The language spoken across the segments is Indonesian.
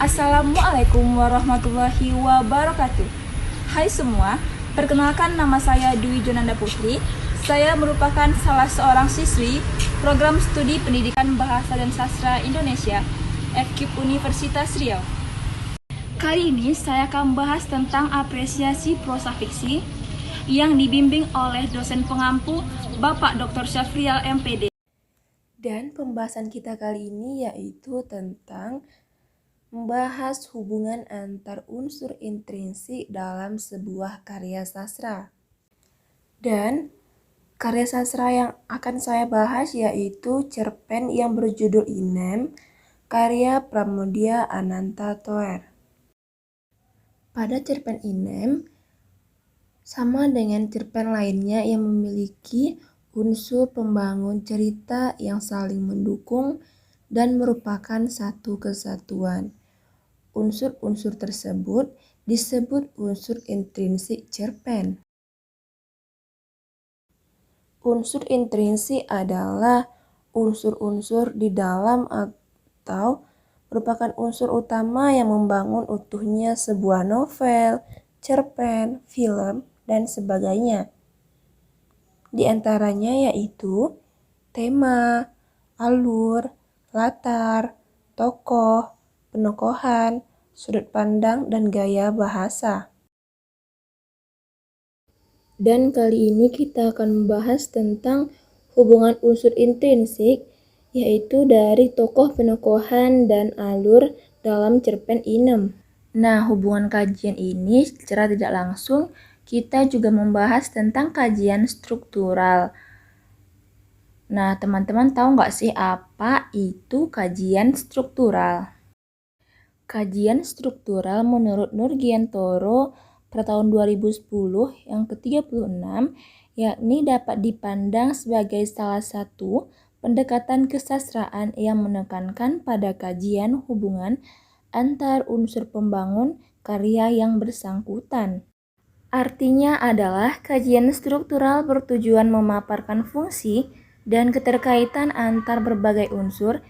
Assalamualaikum warahmatullahi wabarakatuh. Hai semua, perkenalkan nama saya Dwi Jonanda Putri. Saya merupakan salah seorang siswi program studi pendidikan Bahasa dan Sastra Indonesia FKIP Universitas Riau. Kali ini saya akan membahas tentang apresiasi prosa fiksi yang dibimbing oleh dosen pengampu Bapak Dr. Syafrial MPD. Dan pembahasan kita kali ini yaitu tentang membahas hubungan antar unsur intrinsik dalam sebuah karya sastra. Dan karya sastra yang akan saya bahas yaitu cerpen yang berjudul Inem, karya Pramoedya Ananta Toer. Pada cerpen Inem, sama dengan cerpen lainnya yang memiliki unsur pembangun cerita yang saling mendukung dan merupakan satu kesatuan. Unsur-unsur tersebut disebut unsur intrinsik cerpen. Unsur intrinsik adalah unsur-unsur di dalam atau merupakan unsur utama yang membangun utuhnya sebuah novel, cerpen, film, dan sebagainya. Di antaranya yaitu tema, alur, latar, tokoh, penokohan, sudut pandang, dan gaya bahasa. Dan kali ini kita akan membahas tentang hubungan unsur intrinsik, yaitu dari tokoh, penokohan, dan alur dalam cerpen Inem. Nah, hubungan kajian ini secara tidak langsung kita juga membahas tentang kajian struktural. Nah, teman-teman tahu nggak sih apa itu kajian struktural? Kajian struktural menurut Nurgiantoro pada tahun 2010 yang ke-36 yakni dapat dipandang sebagai salah satu pendekatan kesastraan yang menekankan pada kajian hubungan antar unsur pembangun karya yang bersangkutan. Artinya adalah kajian struktural bertujuan memaparkan fungsi dan keterkaitan antar berbagai unsur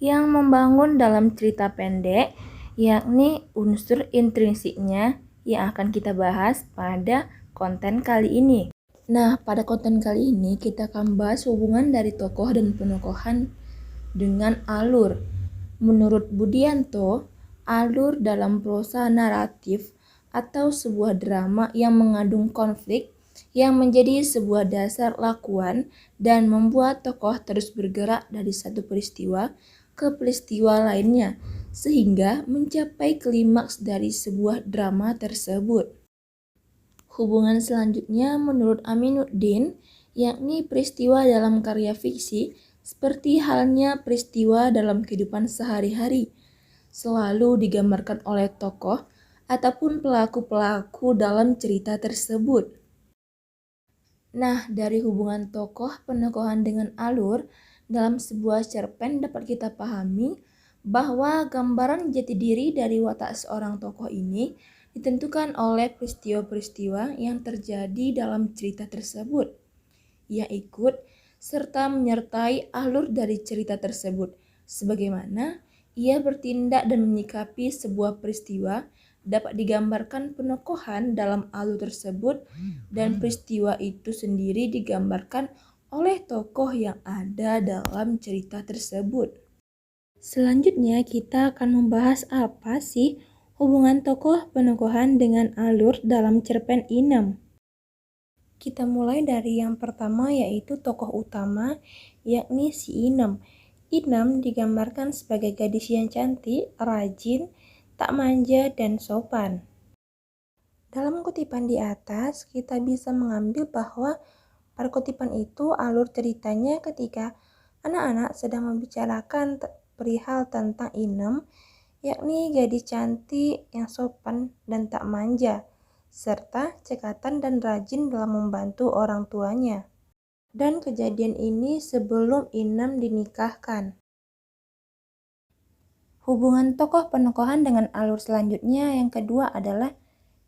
yang membangun dalam cerita pendek, yakni unsur intrinsiknya yang akan kita bahas pada konten kali ini. Nah, pada konten kali ini kita akan bahas hubungan dari tokoh dan penokohan dengan alur. Menurut Budianto, alur dalam prosa naratif atau sebuah drama yang mengandung konflik yang menjadi sebuah dasar lakuan dan membuat tokoh terus bergerak dari satu peristiwa ke peristiwa lainnya sehingga mencapai klimaks dari sebuah drama tersebut. Hubungan selanjutnya menurut Aminuddin yakni peristiwa dalam karya fiksi seperti halnya peristiwa dalam kehidupan sehari-hari selalu digambarkan oleh tokoh ataupun pelaku-pelaku dalam cerita tersebut. Nah, dari hubungan tokoh penokohan dengan alur dalam sebuah cerpen dapat kita pahami bahwa gambaran jati diri dari watak seorang tokoh ini ditentukan oleh peristiwa-peristiwa yang terjadi dalam cerita tersebut. Ia ikut serta menyertai alur dari cerita tersebut, sebagaimana ia bertindak dan menyikapi sebuah peristiwa dapat digambarkan penokohan dalam alur tersebut dan peristiwa itu sendiri digambarkan oleh tokoh yang ada dalam cerita tersebut. Selanjutnya kita akan membahas apa sih hubungan tokoh penokohan dengan alur dalam cerpen Inem. Kita mulai dari yang pertama yaitu tokoh utama yakni si Inem. Inem digambarkan sebagai gadis yang cantik, rajin, tak manja, dan sopan. Dalam kutipan di atas, kita bisa mengambil bahwa pada kutipan itu alur ceritanya ketika anak-anak sedang membicarakan perihal tentang Inem, yakni gadis cantik yang sopan dan tak manja, serta cekatan dan rajin dalam membantu orang tuanya. Dan kejadian ini sebelum Inem dinikahkan. Hubungan tokoh penokohan dengan alur selanjutnya yang kedua adalah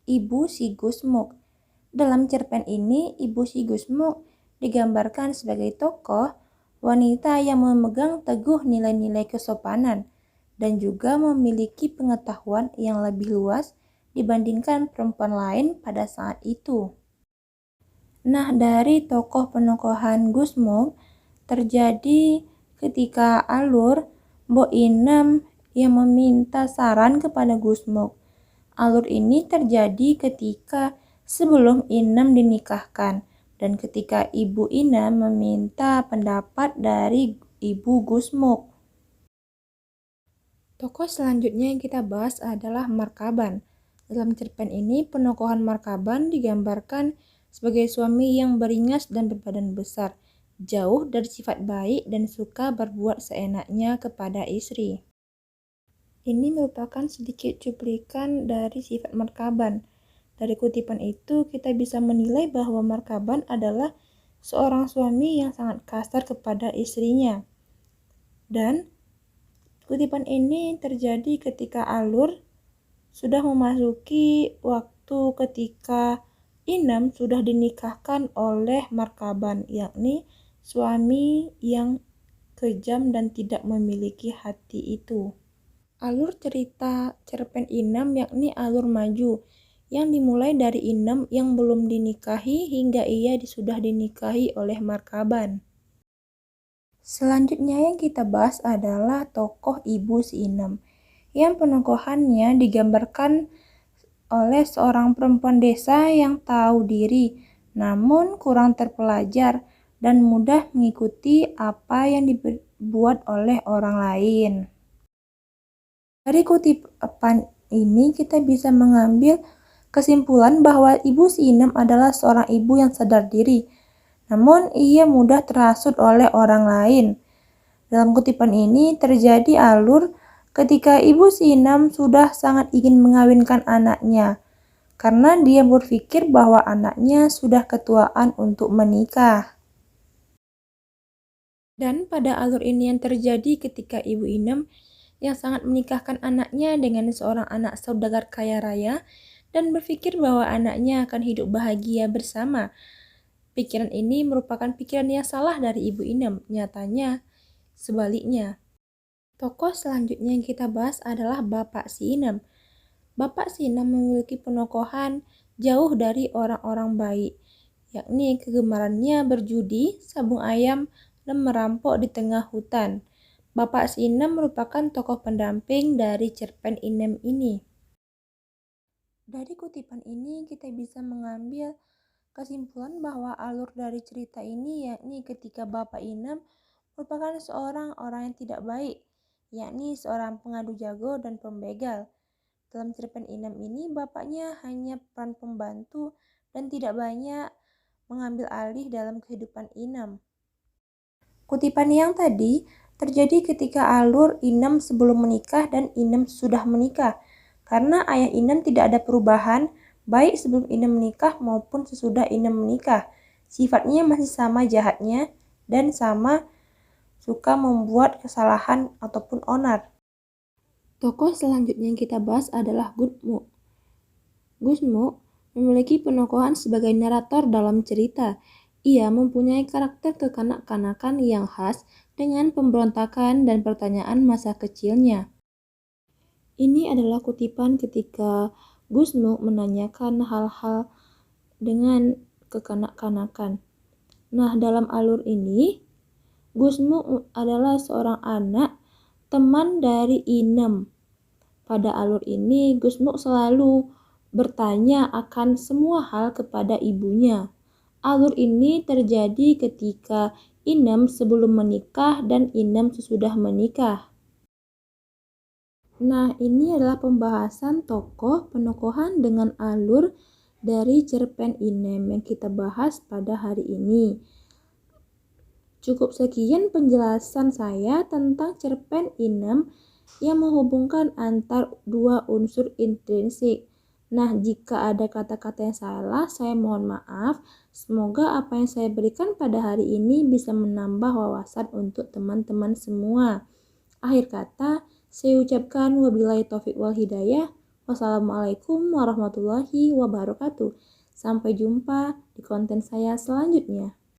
Ibu Si Gusmuk. Dalam cerpen ini, Ibu Si Gusmuk digambarkan sebagai tokoh wanita yang memegang teguh nilai-nilai kesopanan dan juga memiliki pengetahuan yang lebih luas dibandingkan perempuan lain pada saat itu. Nah, dari tokoh penokohan Gusmuk terjadi ketika Alur Mbok Inem yang meminta saran kepada Gusmuk. Alur ini terjadi ketika sebelum Inem dinikahkan dan ketika Ibu Inem meminta pendapat dari Ibu Gusmuk. Tokoh selanjutnya yang kita bahas adalah Markaban. Dalam cerpen ini, penokohan Markaban digambarkan sebagai suami yang beringas dan berbadan besar, jauh dari sifat baik dan suka berbuat seenaknya kepada istri. Ini merupakan sedikit cuplikan dari sifat Markaban. Dari kutipan itu, kita bisa menilai bahwa Markaban adalah seorang suami yang sangat kasar kepada istrinya. Dan kutipan ini terjadi ketika Alur sudah memasuki waktu ketika Inem sudah dinikahkan oleh Markaban, yakni suami yang kejam dan tidak memiliki hati itu. Alur cerita cerpen Inem yakni alur maju, yang dimulai dari Inem yang belum dinikahi hingga ia sudah dinikahi oleh Markaban. Selanjutnya yang kita bahas adalah tokoh Ibu Si Inem, yang penokohannya digambarkan oleh seorang perempuan desa yang tahu diri, namun kurang terpelajar dan mudah mengikuti apa yang dibuat oleh orang lain. Dari kutipan ini kita bisa mengambil kesimpulan bahwa Ibu Si Inem adalah seorang ibu yang sadar diri, namun ia mudah terhasut oleh orang lain. Dalam kutipan ini terjadi alur ketika Ibu Si Inem sudah sangat ingin mengawinkan anaknya, karena dia berpikir bahwa anaknya sudah ketuaan untuk menikah. Dan pada alur ini yang terjadi ketika Ibu Inem yang sangat menikahkan anaknya dengan seorang anak saudagar kaya raya dan berpikir bahwa anaknya akan hidup bahagia bersama. Pikiran ini merupakan pikiran yang salah dari Ibu Inem. Nyatanya sebaliknya. Tokoh selanjutnya yang kita bahas adalah Bapak Si Inem. Bapak Si Inem memiliki penokohan jauh dari orang-orang baik, yakni kegemarannya berjudi, sabung ayam, dan merampok di tengah hutan. Bapak Si Inem merupakan tokoh pendamping dari cerpen Inem ini. Dari kutipan ini kita bisa mengambil kesimpulan bahwa alur dari cerita ini yakni ketika Bapak Inem merupakan seorang orang yang tidak baik, yakni seorang pengadu jago dan pembegal. Dalam cerpen Inem ini, bapaknya hanya peran pembantu dan tidak banyak mengambil alih dalam kehidupan Inem. Kutipan yang tadi terjadi ketika alur Inem sebelum menikah dan Inem sudah menikah, karena ayah Inem tidak ada perubahan baik sebelum Inem menikah maupun sesudah Inem menikah. Sifatnya masih sama jahatnya dan sama suka membuat kesalahan ataupun onar. Tokoh selanjutnya yang kita bahas adalah Gusmuk. Gusmuk memiliki penokohan sebagai narator dalam cerita. Ia mempunyai karakter kekanak-kanakan yang khas dengan pemberontakan dan pertanyaan masa kecilnya. Ini adalah kutipan ketika Gusmuk menanyakan hal-hal dengan kekanak-kanakan. Nah, dalam alur ini, Gusmuk adalah seorang anak teman dari Inem. Pada alur ini, Gusmuk selalu bertanya akan semua hal kepada ibunya. Alur ini terjadi ketika Inem sebelum menikah dan Inem sesudah menikah. Nah, ini adalah pembahasan tokoh penokohan dengan alur dari cerpen Inem yang kita bahas pada hari ini. Cukup sekian penjelasan saya tentang cerpen Inem yang menghubungkan antar dua unsur intrinsik. Nah, jika ada kata-kata yang salah, saya mohon maaf. Semoga apa yang saya berikan pada hari ini bisa menambah wawasan untuk teman-teman semua. Akhir kata, saya ucapkan wabillahi taufiq wal hidayah. Wassalamualaikum warahmatullahi wabarakatuh. Sampai jumpa di konten saya selanjutnya.